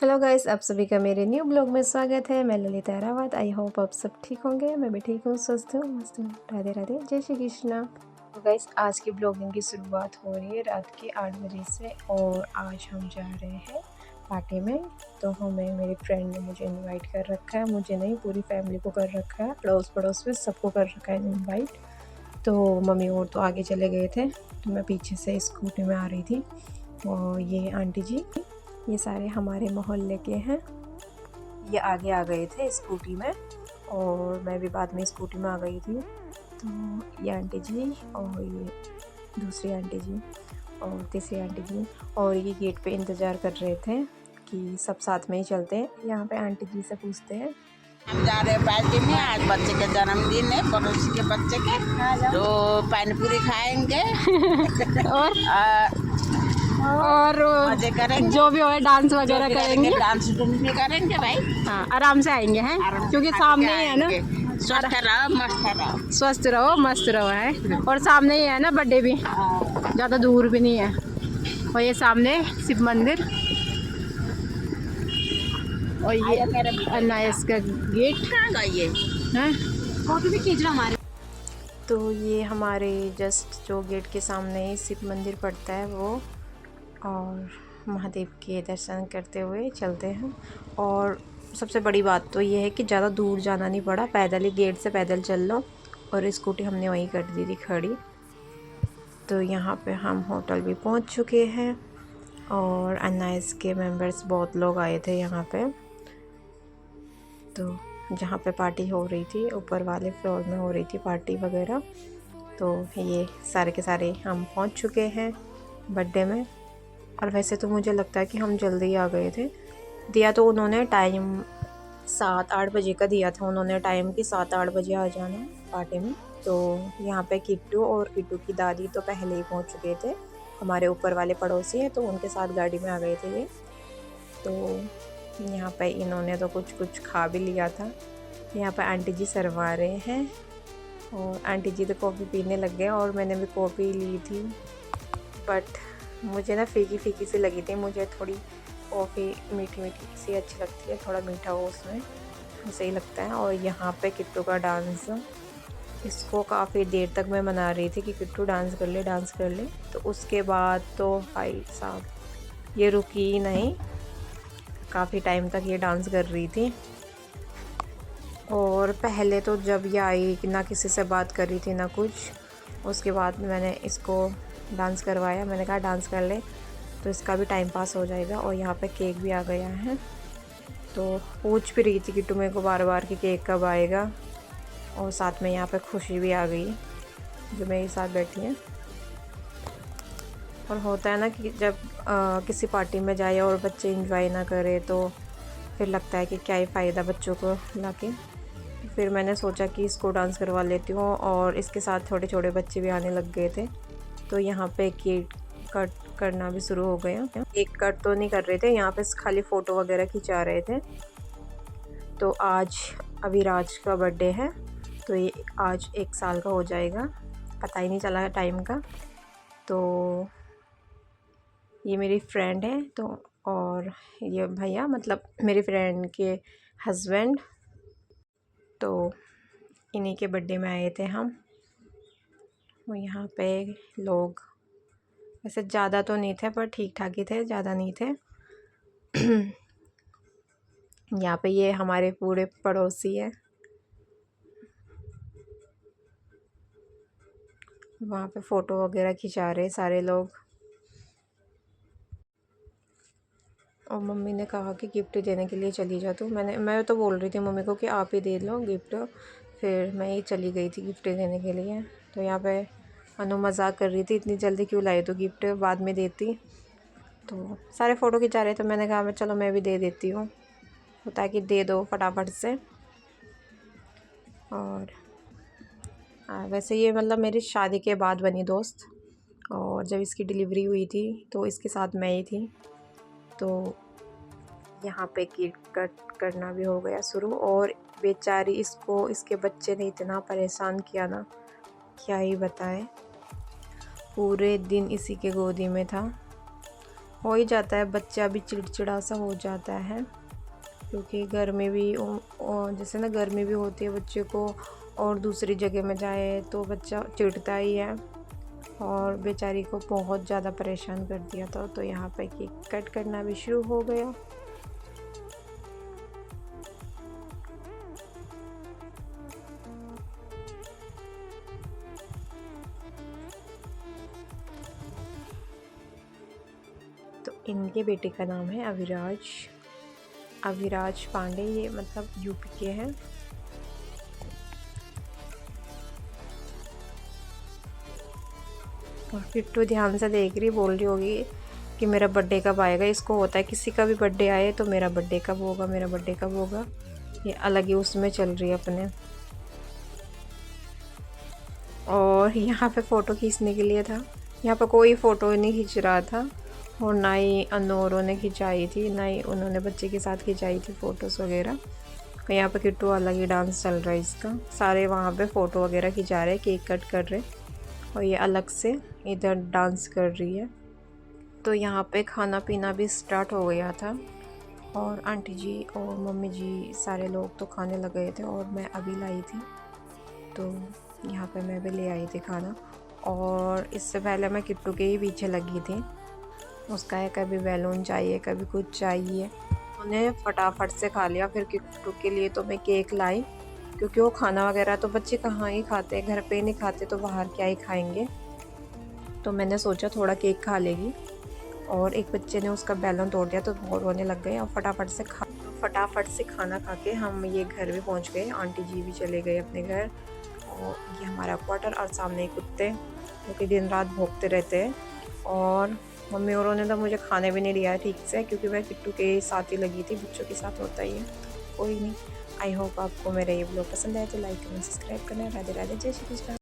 Hello guys, आप सभी का मेरे न्यू ब्लॉग में स्वागत है। मैं ललिता रावत। आई होप आप सब ठीक होंगे। मैं भी ठीक हूँ, स्वस्थ हूँ, मस्त हूँ। राधे राधे, जय श्री कृष्णा। तो गाइस, आज की ब्लॉगिंग की शुरुआत हो रही है रात के 8 बजे से और आज हम जा रहे हैं पार्टी में। तो हमें मेरी फ्रेंड ने मुझे इनवाइट कर रखा है, मुझे नहीं पूरी फैमिली को कर रखा है, पड़ोस में सबको कर रखा है इनवाइट। तो मम्मी और तो आगे चले गए थे, तो मैं पीछे से स्कूटी में आ रही थी। और ये आंटी जी, ये सारे हमारे मोहल्ले के हैं। ये आगे आ गए थे स्कूटी में और मैं भी बाद में स्कूटी में आ गई थी। तो ये आंटी जी और ये दूसरी आंटी जी और तीसरी आंटी जी और ये गेट पे इंतज़ार कर रहे थे कि सब साथ में ही चलते हैं। यहाँ पे आंटी जी से पूछते हैं, हम जा रहे हैं पार्टी में। आज बच्चे का जन्मदिन है, पड़ोसी के बच्चे के, तो पानी पूरी खाएंगे और मजे करेंगे, जो भी हो डांस वगैरह करेंगे, डांस भी करेंगे भाई। हाँ, आराम से आएंगे हैं क्योंकि सामने ही है ना। स्वस्थ रहो, मस्त रहो, स्वस्थ रहो, मस्त रहो है। और सामने ही है ना बर्थडे भी, ज़्यादा दूर भी नहीं है। और ये सामने शिव मंदिर और ये अनायस का गेट है। फोटो भी खींच रहा हमारे। तो ये हमारे जस्ट जो गेट के सामने ही शिव मंदिर पड़ता है वो, और महादेव के दर्शन करते हुए चलते हैं। और सबसे बड़ी बात तो ये है कि ज़्यादा दूर जाना नहीं पड़ा, पैदल ही गेट से पैदल चल लो और स्कूटी हमने वहीं कर दी थी खड़ी। तो यहाँ पे हम होटल भी पहुँच चुके हैं और अनाइस के मेंबर्स बहुत लोग आए थे यहाँ पे। तो जहाँ पे पार्टी हो रही थी, ऊपर वाले फ्लोर में हो रही थी पार्टी वगैरह। तो ये सारे के सारे हम पहुँच चुके हैं बर्थडे में। और वैसे तो मुझे लगता है कि हम जल्दी ही आ गए थे। दिया तो उन्होंने टाइम 7-8 बजे का दिया था उन्होंने टाइम कि 7-8 बजे आ जाना पार्टी में। तो यहाँ पे किट्टू और किट्टू की दादी तो पहले ही पहुँच चुके थे। हमारे ऊपर वाले पड़ोसी हैं तो उनके साथ गाड़ी में आ गए थे ये। तो यहाँ पे इन्होंने तो कुछ खा भी लिया था। यहाँ पे आंटी जी सरवा रहे हैं और आंटी जी तो कॉफ़ी पीने लग गए और मैंने भी कॉफ़ी ली थी, बट मुझे ना फीकी फीकी सी लगी थी। मुझे थोड़ी कॉफ़ी मीठी मीठी सी अच्छी लगती है, थोड़ा मीठा हो उसमें सही लगता है। और यहाँ पे किट्टू का डांस, इसको काफ़ी देर तक मैं मना रही थी कि किट्टू डांस कर ले डांस कर ले। तो उसके बाद तो भाई साहब ये रुकी ही नहीं, काफ़ी टाइम तक ये डांस कर रही थी। और पहले तो जब ये आई ना किसी से बात कर रही थी ना कुछ, उसके बाद मैंने इसको डांस करवाया। मैंने कहा डांस कर ले तो इसका भी टाइम पास हो जाएगा। और यहाँ पे केक भी आ गया है, तो पूछ भी रही थी कि तुम्हें को बार बार कि केक कब आएगा। और साथ में यहाँ पे खुशी भी आ गई जो मेरे साथ बैठी है। और होता है ना कि जब किसी पार्टी में जाए और बच्चे एंजॉय ना करे तो फिर लगता है कि क्या ही फ़ायदा बच्चों को लाके। फिर मैंने सोचा कि इसको डांस करवा लेती हूँ और इसके साथ छोटे छोटे बच्चे भी आने लग गए थे। तो यहाँ पे केक कट करना भी शुरू हो गया। केक कट तो नहीं कर रहे थे, यहाँ पे खाली फ़ोटो वगैरह खिंचा रहे थे। तो आज अभिराज का बर्थडे है, तो ये आज 1 साल का हो जाएगा, पता ही नहीं चला टाइम का। तो ये मेरी फ्रेंड है, तो और ये भैया मतलब मेरी फ्रेंड के हस्बैंड, तो इन्हीं के बर्थडे में आए थे हम। और यहाँ पे लोग वैसे ज़्यादा तो नहीं थे पर ठीक ठाक ही थे, ज़्यादा नहीं थे। यहाँ पे ये हमारे पूरे पड़ोसी है, वहाँ पे फ़ोटो वगैरह खिंचा रहे सारे लोग। और मम्मी ने कहा कि गिफ्ट देने के लिए चली जा। तो मैं तो बोल रही थी मम्मी को कि आप ही दे लो गिफ्ट, फिर मैं ही चली गई थी गिफ्ट देने के लिए। तो यहाँ पे अनु मजाक कर रही थी, इतनी जल्दी क्यों लाए, तो गिफ्ट बाद में देती। तो सारे फ़ोटो खिंचा रहे, तो मैंने कहा चलो मैं भी दे देती हूँ, ताकि दे दो फटाफट से। और वैसे ये मतलब मेरी शादी के बाद बनी दोस्त, और जब इसकी डिलीवरी हुई थी तो इसके साथ मैं ही थी। तो यहाँ पे केक कट करना भी हो गया शुरू। और बेचारी इसको इसके बच्चे ने इतना परेशान किया ना, क्या ही बताएं। पूरे दिन इसी के गोदी में था, हो ही जाता है, बच्चा भी चिड़चिड़ा सा हो जाता है, क्योंकि गर्मी भी जैसे ना गर्मी भी होती है बच्चे को, और दूसरी जगह में जाए तो बच्चा चिढ़ता ही है। और बेचारी को बहुत ज़्यादा परेशान कर दिया था। तो यहाँ पे केक कट करना भी शुरू हो गया। तो इनके बेटे का नाम है अविराज पांडे, ये मतलब यूपी के हैं। और किट्टू ध्यान से देख रही, बोल रही होगी कि मेरा बर्थडे कब आएगा। इसको होता है किसी का भी बर्थडे आए तो मेरा बर्थडे कब होगा, मेरा बर्थडे कब होगा। ये अलग ही उसमें चल रही है अपने। और यहाँ पे फ़ोटो खींचने के लिए था, यहाँ पे कोई फ़ोटो नहीं खींच रहा था, और ना ही अनोरों ने खिंचाई थी, ना ही उन्होंने बच्चे के साथ खिंचाई थी फ़ोटोज़ वगैरह। यहाँ पे किट्टू अलग ही डांस चल रहा है इसका। सारे वहाँ पे फ़ोटो वगैरह खिंचा रहे, केक कट कर रहे, और ये अलग से इधर डांस कर रही है। तो यहाँ पे खाना पीना भी स्टार्ट हो गया था, और आंटी जी और मम्मी जी सारे लोग तो खाने लग गए थे, और मैं अभी लाई थी तो यहाँ पे मैं भी ले आई थी खाना। और इससे पहले मैं किट्टू के ही पीछे लगी थी, उसका है कभी बैलून चाहिए कभी कुछ चाहिए। उन्हें फटाफट से खा लिया। फिर किट्टू के लिए तो मैं केक लाई, क्योंकि वो खाना वगैरह तो बच्चे कहाँ ही खाते हैं, घर पे ही नहीं खाते तो बाहर क्या ही खाएंगे। तो मैंने सोचा थोड़ा केक खा लेगी, और एक बच्चे ने उसका बैलून तोड़ दिया तो बहुत रोने लग गए। और फटाफट से खाना खा के हम ये घर भी पहुंच गए। आंटी जी भी चले गए अपने घर, और ये हमारा क्वार्टर, और सामने कुत्ते क्योंकि दिन रात भौंकते रहते हैं। और मम्मी औरों ने तो मुझे खाने भी नहीं दिया ठीक से, क्योंकि मैं किट्टू के साथ ही लगी थी, बच्चों के साथ होता ही है। कोई नहीं, आई होप आपको मेरा ये ब्लॉग पसंद आए तो लाइक कमेंट सब्सक्राइब करना। राधे राधे, जय श्री कृष्ण।